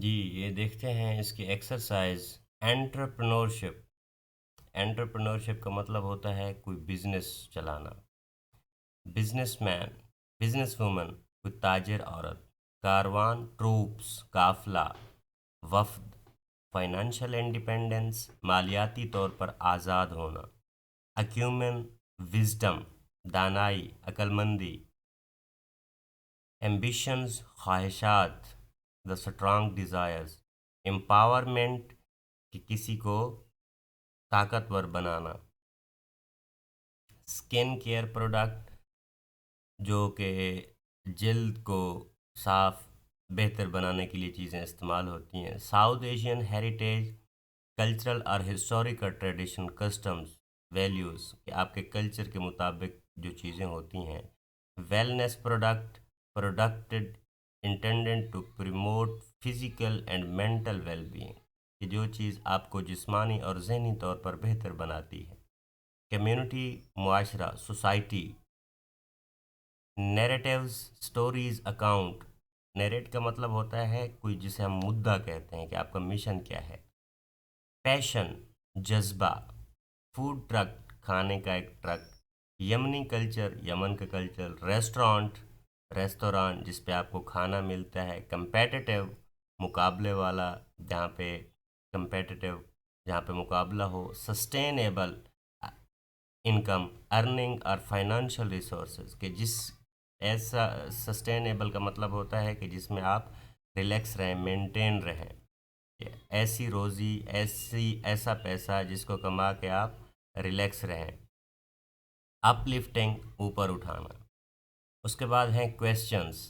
जी, ये देखते हैं इसकी एक्सरसाइज। एंटरप्रेन्योरशिप। एंटरप्रेन्योरशिप का मतलब होता है कोई बिजनेस चलाना। बिजनेसमैन, बिजनेसवुमन कोई ताजिर औरत। कारवान ट्रूप्स, काफला, वफ्द। फाइनेंशियल इंडिपेंडेंस, मालियाती तौर पर आज़ाद होना। अक्यूमेन, विजडम, दानाई, अक्लमंदी। एम्बिशंस, ख्वाहिशात, द स्ट्रांग डिज़ायर्स। एम्पावरमेंट, कि किसी को ताकतवर बनाना। स्किन केयर प्रोडक्ट, जो कि जल्द को साफ बेहतर बनाने के लिए चीज़ें इस्तेमाल होती हैं। साउथ एशियन हेरिटेज, कल्चरल और हिस्टोरिकल ट्रेडिशन, कस्टम्स, वैल्यूज़, कि आपके कल्चर के मुताबिक जो चीज़ें होती हैं। Wellness product, producted intended to promote physical and mental wellbeing, कि जो चीज़ आपको जिस्मानी और जहनी तौर पर बेहतर बनाती है। कम्युनिटी, मुआशरा, society. Narratives, stories, account. Narrate का मतलब होता है कोई, जिसे हम मुद्दा कहते हैं, कि आपका मिशन क्या है। पैशन, जज्बा। फूड ट्रक, खाने का एक ट्रक। यमनी कल्चर, यमन का कल्चर। रेस्टोरेंट, रेस्तोरां जिस पे आपको खाना मिलता है। कंपेटिटिव, मुकाबले वाला, जहाँ पे कंपेटिटिव, जहाँ पे मुकाबला हो। सस्टेनेबल इनकम, अर्निंग और फाइनेंशियल रिसोर्सेज, के जिस ऐसा सस्टेनेबल का मतलब होता है कि जिसमें आप रिलैक्स रहें, मेंटेन रहें। ऐसी रोज़ी, ऐसी ऐसा पैसा जिसको कमा के आप रिलैक्स रहें। अपलिफ्टिंग, ऊपर उठाना। उसके बाद हैं क्वेश्चंस।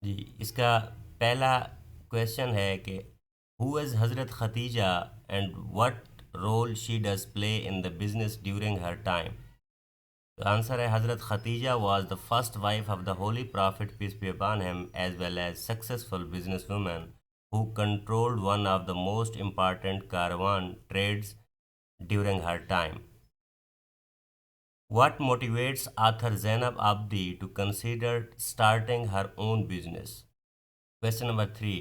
जी, इसका पहला क्वेश्चन है कि who is Hazrat Khadija and what role she does play in the business during her time. तो आंसर है, Hazrat Khadija was the first wife of the Holy Prophet peace be upon him, as well as successful businesswoman who controlled one of the most important caravan trades during her time. What motivates author Zainab Abdi to consider starting her own business? Question number 3.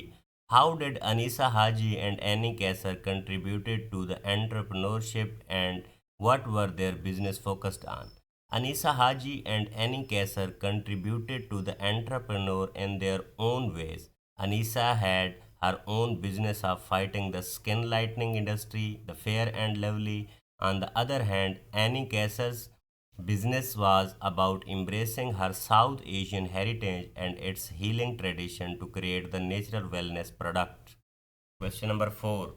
How did Anisa Haji and Annie Kasser contributed to the entrepreneurship, and what were their business focused on? Anisa Haji and Annie Kasser contributed to the entrepreneur in their own ways. Anisa had her own business of fighting the skin lightening industry, the Fair and Lovely. On the other hand, Annie Kasser's business was about embracing her South Asian heritage and its healing tradition to create the natural wellness product. Question number 4.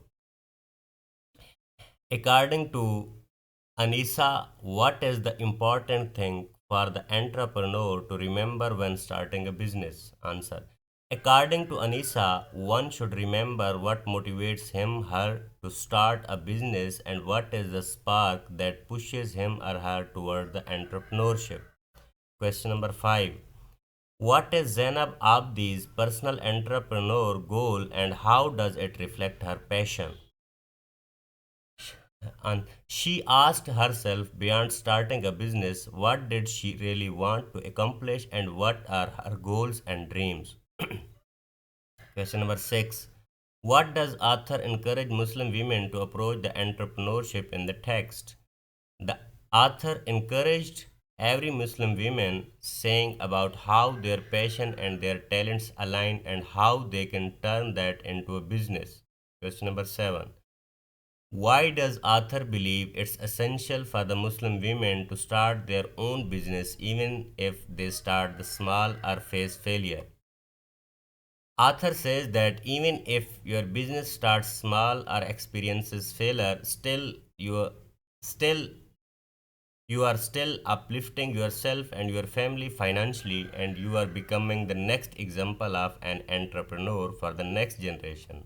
According to Anisa, what is the important thing for the entrepreneur to remember when starting a business? Answer. According to Anisa, one should remember what motivates him, her to start a business, and what is the spark that pushes him or her toward the entrepreneurship. Question number 5. What is Zainab Abdi's personal entrepreneur goal, and how does it reflect her passion? And she asked herself, beyond starting a business, what did she really want to accomplish and what are her goals and dreams? Question number 6. What does author encourage Muslim women to approach the entrepreneurship in the text? The author encouraged every Muslim woman, saying about how their passion and their talents align and how they can turn that into a business. Question number 7. Why does author believe it's essential for the Muslim women to start their own business even if they start the small or face failure? Author says that even if your business starts small or experiences failure, still you are still uplifting yourself and your family financially, and you are becoming the next example of an entrepreneur for the next generation.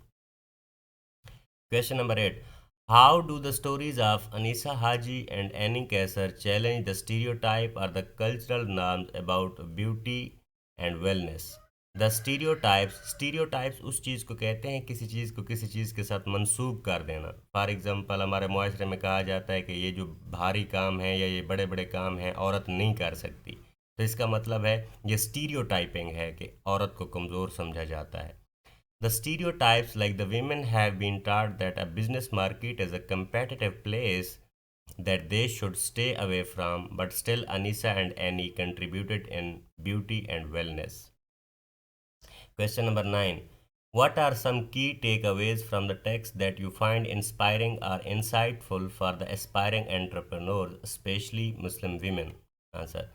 Question number 8. How do the stories of Anisa Haji and Annie Kasser challenge the stereotype or the cultural norms about beauty and wellness? The stereotypes उस चीज़ को कहते हैं, किसी चीज़ को किसी चीज़ के साथ मंसूब कर देना। फॉर एग्ज़ाम्पल, हमारे मुआशरे में कहा जाता है कि ये जो भारी काम है या ये बड़े बड़े काम हैं, औरत नहीं कर सकती। तो इसका मतलब है ये स्टीरियोटाइपिंग है कि औरत को कमज़ोर समझा जाता है। The stereotypes like the women have been taught that a business market is a competitive place that they should stay away from, but still Anisa and Annie contributed in beauty and wellness. Question number 9. What are some key takeaways from the text that you find inspiring or insightful for the aspiring entrepreneurs, especially Muslim women? Answer.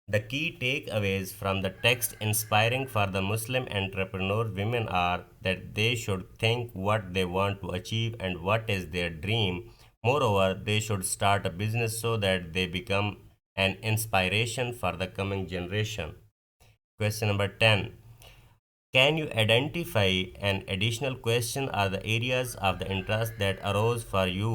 The key takeaways from the text inspiring for the Muslim entrepreneur women are that they should think what they want to achieve and what is their dream. Moreover, they should start a business so that they become an inspiration for the coming generation. Question number 10. Can you identify an additional question or the areas of the interest that arose for you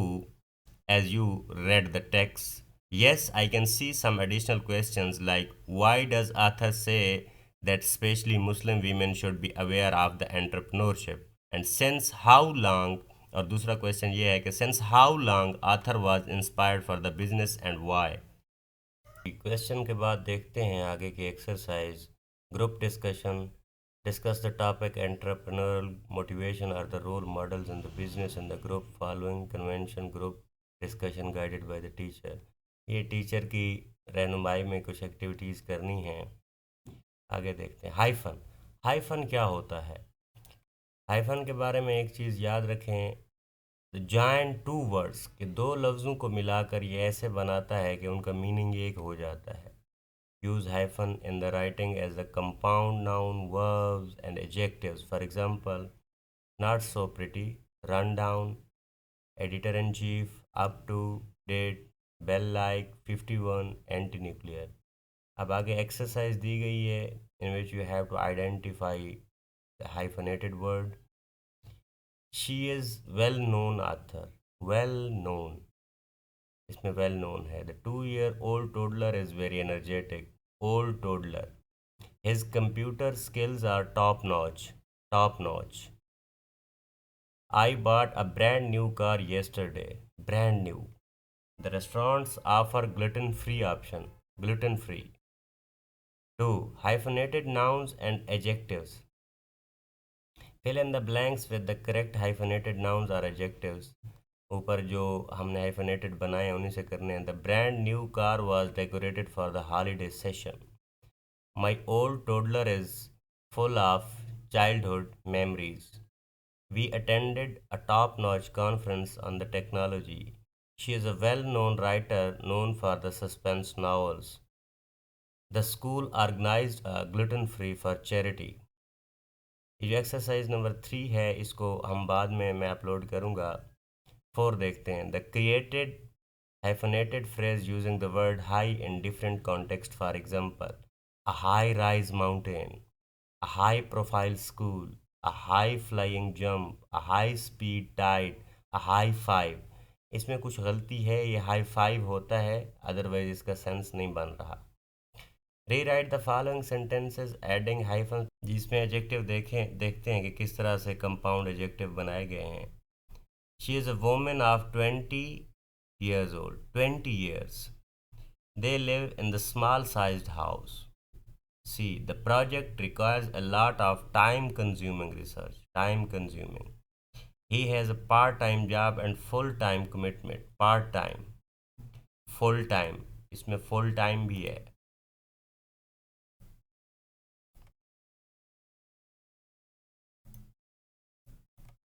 as you read the text? Yes, I can see some additional questions like why does author say that especially Muslim women should be aware of the entrepreneurship? And since how long, और दूसरा question ये है कि since how long author was inspired for the business and why? Question के बाद देखते हैं आगे की exercise group discussion discuss the topic entrepreneurial motivation are the role models in the business in the group following convention group discussion guided by the teacher. ये teacher की रहनुमाई में कुछ एक्टिविटीज़ करनी हैं। आगे देखते हैं हाइफन। हाइफन क्या होता है? हाइफन के बारे में एक चीज़ याद रखें, जॉइन टू वर्ड्स के दो लफ्ज़ों को मिलाकर ये ऐसे बनाता है कि उनका मीनिंग एक हो जाता है। Use hyphen in the writing as the compound noun verbs and adjectives. For example, not so pretty, run down, editor in chief, up to date, bell like, 51, anti nuclear. अब आगे एक्सरसाइज दी गई है in which you have to identify the hyphenated word. She is well known author, well known, इसमें well known है। The 2 year old toddler is very energetic, old toddler। His computer skills are top notch, top notch। I bought a brand new car yesterday, brand new। The restaurants offer gluten free option, gluten free। 2. Hyphenated nouns and adjectives। Fill in the blanks with the correct hyphenated nouns or adjectives। ऊपर जो हमने hyphenated बनाए हैं उन्हीं से करने हैं। The brand new car was decorated for the holiday session. My old toddler is full of childhood memories. We attended a top notch conference on the technology. She is a well known writer known for the suspense novels. The school organised a gluten free for charity. ये जो exercise number 3 है इसको हम बाद में मैं upload करूँगा। 4 देखते हैं। The created hyphenated phrase using the word high in different context. For example, a high rise mountain, a high profile school, a high flying jump, a high speed tide, a high five। इसमें कुछ गलती है, ये high five होता है, otherwise इसका sense नहीं बन रहा। Rewrite the following sentences adding hyphen, जिसमें एडजेक्टिव देखते हैं कि किस तरह से कंपाउंड एडजेक्टिव बनाए गए हैं। She is a women of 20 years old, 20 years। They live in the small sized house। C. The project requires a lot of time consuming research, time consuming। He has a part time job and full time commitment, part time, full time, इसमें full time भी है।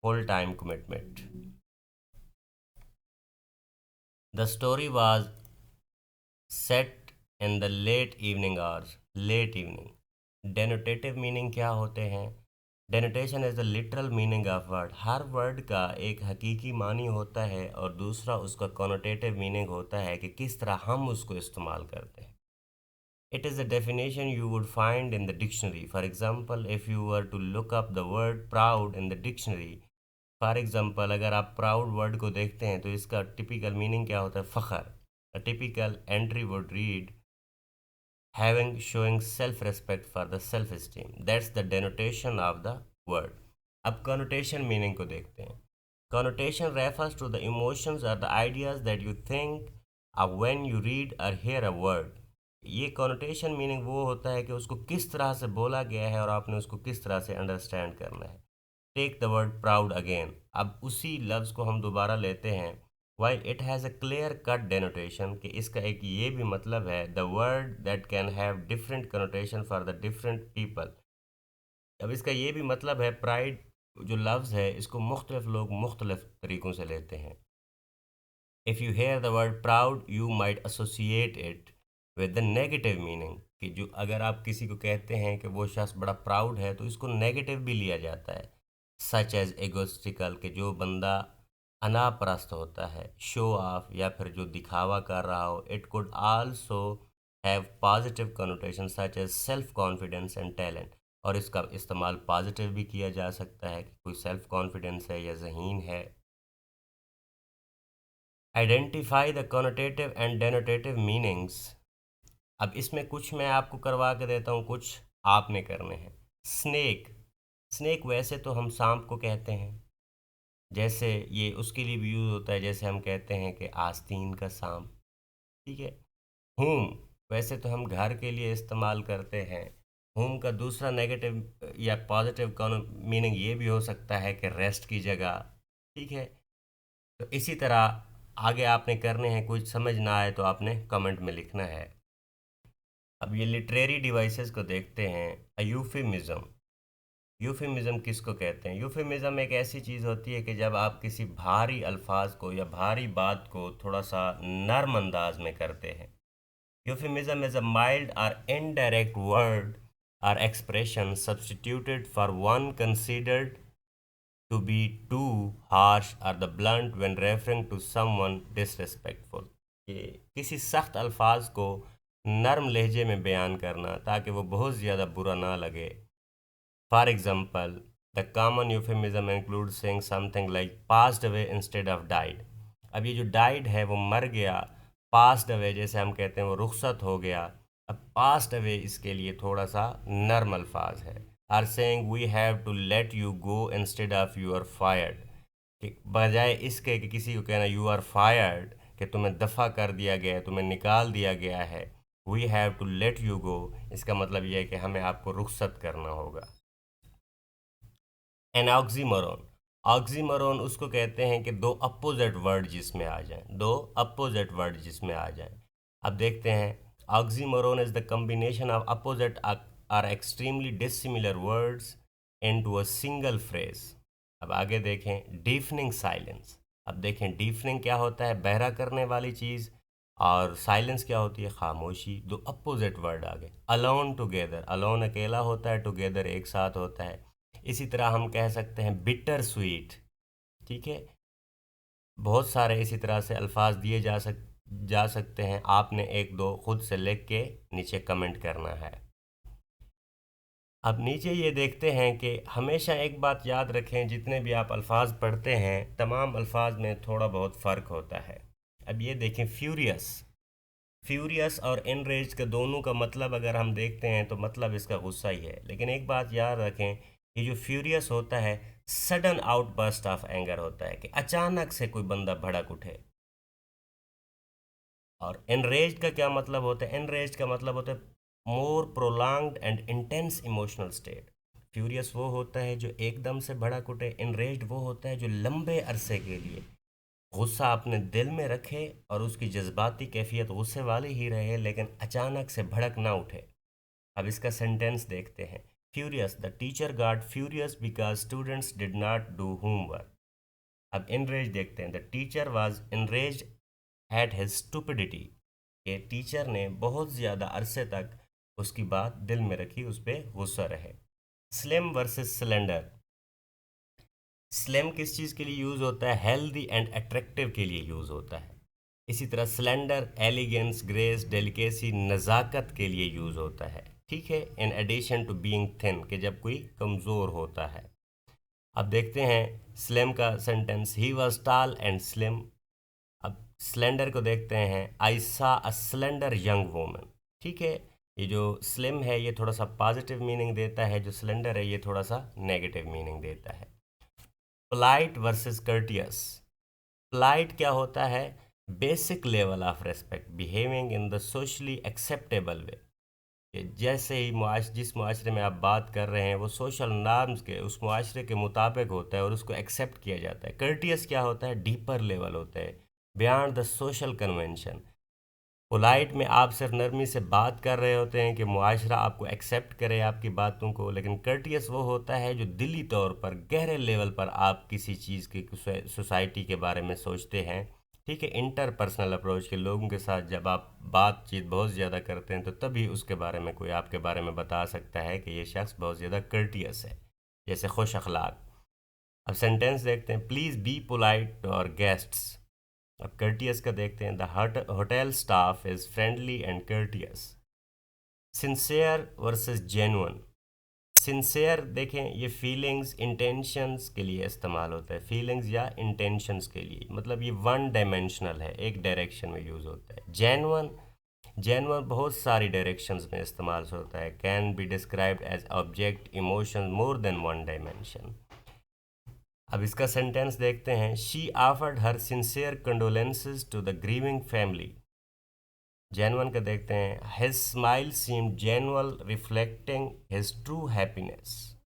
full time commitment। The story was set in the late evening hours, late evening। Denotative meaning क्या होते हैं? Denotation is the literal meaning of word. हर word का एक हकीकी मानी होता है और दूसरा उसका कॉनोटेटिव मीनिंग होता है कि किस तरह हम उसको इस्तेमाल करते हैं। It is the definition you would find in the dictionary. For example, if you were to look up the word proud in the dictionary, for example अगर आप प्राउड वर्ड को देखते हैं तो इसका टिपिकल मीनिंग क्या होता है? फ़ख्र। A typical entry would read having showing self respect for the self esteem। that's the denotation of the word। अब connotation meaning को देखते हैं। connotation refers to the emotions or the ideas that you think of when you read or hear a word। ये connotation meaning वो होता है कि उसको किस तरह से बोला गया है और आपने उसको किस तरह से अंडरस्टैंड करना है। Take the word proud again, अब उसी लफ्ज़ को हम दोबारा लेते हैं। While it has a clear cut denotation, कि इसका एक ये भी मतलब है, the word that can have different connotation for the different people. अब इसका ये भी मतलब है, प्राइड जो लफ्ज़ है इसको मुख्तलिफ लोग मुख्तलिफ तरीक़ों से लेते हैं। If you hear the word proud you might associate it with the negative meaning, कि जो अगर आप किसी को कहते हैं कि वो शख्स बड़ा प्राउड है तो इसको नेगेटिव भी लिया जाता है। सच एज एगोस्टिकल, कि जो बंदा अनापरस्त होता है, शो ऑफ, या फिर जो दिखावा कर रहा हो। It could also have positive connotation such as self confidence and talent, और इसका इस्तेमाल पॉजिटिव भी किया जा सकता है कि कोई सेल्फ कॉन्फिडेंस है या ज़हीन है। Identify the connotative and denotative meanings. अब इसमें कुछ मैं आपको करवा के देता हूँ, कुछ आपने करने हैं। स्नेक, स्नेक वैसे तो हम सांप को कहते हैं, जैसे ये उसके लिए भी यूज़ होता है, जैसे हम कहते हैं कि आस्तीन का सांप, ठीक है। होम, वैसे तो हम घर के लिए इस्तेमाल करते हैं। होम का दूसरा नेगेटिव या पॉजिटिव मीनिंग ये भी हो सकता है कि रेस्ट की जगह, ठीक है। तो इसी तरह आगे आपने करने हैं, कुछ समझ ना आए तो आपने कमेंट में लिखना है। अब ये लिटरेरी डिवाइसेस को देखते हैं। यूफेमिज्म, यूफेमिज्म किसको कहते हैं? यूफेमिज्म एक ऐसी चीज़ होती है कि जब आप किसी भारी अल्फाज को या भारी बात को थोड़ा सा नर्म अंदाज में करते हैं। यूफेमिज्म इज़ अ माइल्ड और indirect word or expression substituted for one considered to be too harsh or the blunt when referring to someone disrespectful। ये किसी सख्त अल्फाज को नरम लहजे में बयान करना ताकि वो बहुत ज़्यादा बुरा ना लगे। For example, the common euphemism include saying something like passed away instead of died. अब ये जो डाइड है वो मर गया, पास्ड अवे जैसे हम कहते हैं वो रुखसत हो गया। अब पास्ड अवे इसके लिए थोड़ा सा नर्म अल्फाज है। Or saying we have to let you go instead of you are fired, कि बजाय इसके कि किसी को कहना यू आर फायर्ड, कि तुम्हें दफ़ा कर दिया गया है, तुम्हें निकाल दिया गया है, we have to let you go, इसका मतलब यह है कि हमें आपको रुखसत करना होगा। एन ऑक्सीमोरोन, ऑक्सीमोरोन उसको कहते हैं कि दो अपोजिट वर्ड जिसमें आ जाएं, दो अपोजिट वर्ड जिसमें आ जाएं। अब देखते हैं, oxymoron is the combination of opposite are extremely dissimilar words into a single phrase. अब आगे देखें, डीफनिंग साइलेंस। अब देखें डीफनिंग क्या होता है, बहरा करने वाली चीज़, और साइलेंस क्या होती है, खामोशी। दो अपोजिट वर्ड आ गए। अलोन टुगेदर, अलोन अकेला होता है, टुगेदर एक साथ होता है। इसी तरह हम कह सकते हैं बिटर स्वीट, ठीक है। बहुत सारे इसी तरह से अल्फाज दिए जा सकते हैं। आपने एक दो खुद से लिख के नीचे कमेंट करना है। अब नीचे ये देखते हैं कि हमेशा एक बात याद रखें, जितने भी आप अल्फाज पढ़ते हैं तमाम अल्फाज में थोड़ा बहुत फ़र्क होता है। अब ये देखें, फ्यूरियस, फ्यूरियस और इनरेज के दोनों का मतलब अगर हम देखते हैं तो मतलब इसका गुस्सा ही है। लेकिन एक बात याद रखें, ये जो फ्यूरियस होता है सडन आउटबर्स्ट ऑफ एंगर होता है, कि अचानक से कोई बंदा भड़क उठे। और एनरेज्ड का क्या मतलब होता है? एनरेज्ड का मतलब होता है more prolonged and intense emotional state. Furious वो होता है जो एकदम से भड़क उठे, एनरेज्ड वो होता है जो लंबे अरसे के लिए गुस्सा अपने दिल में रखे और उसकी जज्बाती कैफियत गुस्से वाली ही रहे, लेकिन अचानक से भड़क ना उठे। अब इसका सेंटेंस देखते हैं। Furious, the teacher got furious because students did not do homework. अब इनरेज देखते हैं। The teacher was enraged at his stupidity, के टीचर ने बहुत ज़्यादा अरसे तक उसकी बात दिल में रखी, उस पर गुस्सा रहे। स्लिम वर्सेस सिलेंडर, स्लिम किस चीज़ के लिए यूज़ होता है? हेल्दी एंड अट्रैक्टिव के लिए यूज़ होता है। इसी तरह सिलेंडर एलिगेंस, ग्रेस, डेलिकेसी, नज़ाकत के लिए यूज़ होता है, ठीक है। In addition to being thin, कि जब कोई कमज़ोर होता है। अब देखते हैं स्लिम का sentence, he was tall and slim. अब स्लेंडर को देखते हैं, आई सा अ स्लेंडर यंग वूमन, ठीक है। ये जो स्लिम है ये थोड़ा सा पॉजिटिव मीनिंग देता है, जो स्लेंडर है ये थोड़ा सा नेगेटिव मीनिंग देता है। पोलाइट वर्सेस कर्टियस, पोलाइट क्या होता है? Basic level of respect, behaving in the socially acceptable way, कि जैसे ही जिस मुआशरे में आप बात कर रहे हैं वो सोशल नॉर्म्स के उस मुआशरे के मुताबिक होता है और उसको एक्सेप्ट किया जाता है। कर्टियस क्या होता है? डीपर लेवल होता है, beyond the social convention. Polite में आप सिर्फ नरमी से बात कर रहे होते हैं कि मुआशरा आपको एक्सेप्ट करे आपकी बातों को, लेकिन कर्टियस वो होता है जो दिली तौर पर गहरे लेवल पर आप किसी चीज़ की सोसाइटी के बारे में सोचते हैं। ठीक है, इंटरपर्सनल अप्रोच के लोगों के साथ जब आप बातचीत बहुत ज़्यादा करते हैं तो तभी उसके बारे में कोई आपके बारे में बता सकता है कि ये शख्स बहुत ज़्यादा कर्टियस है, जैसे खुश अखलाक। अब सेंटेंस देखते हैं, please be polite to our guests. अब कर्टियस का देखते हैं, the hotel staff is friendly and courteous. Sincere versus genuine. Sincere देखें, ये फीलिंग्स इंटेंशंस के लिए इस्तेमाल होता है, फीलिंग्स या इंटेंशंस के लिए, मतलब ये वन डायमेंशनल है, एक डायरेक्शन में यूज़ होता है। जेन्युइन, जेन्युइन बहुत सारी डायरेक्शंस में इस्तेमाल होता है, can be described as object emotion more than one dimension. अब इसका सेंटेंस देखते हैं, she offered her sincere condolences to the grieving family. Genuine का देखते हैं, his smile seemed genuine reflecting his true happiness.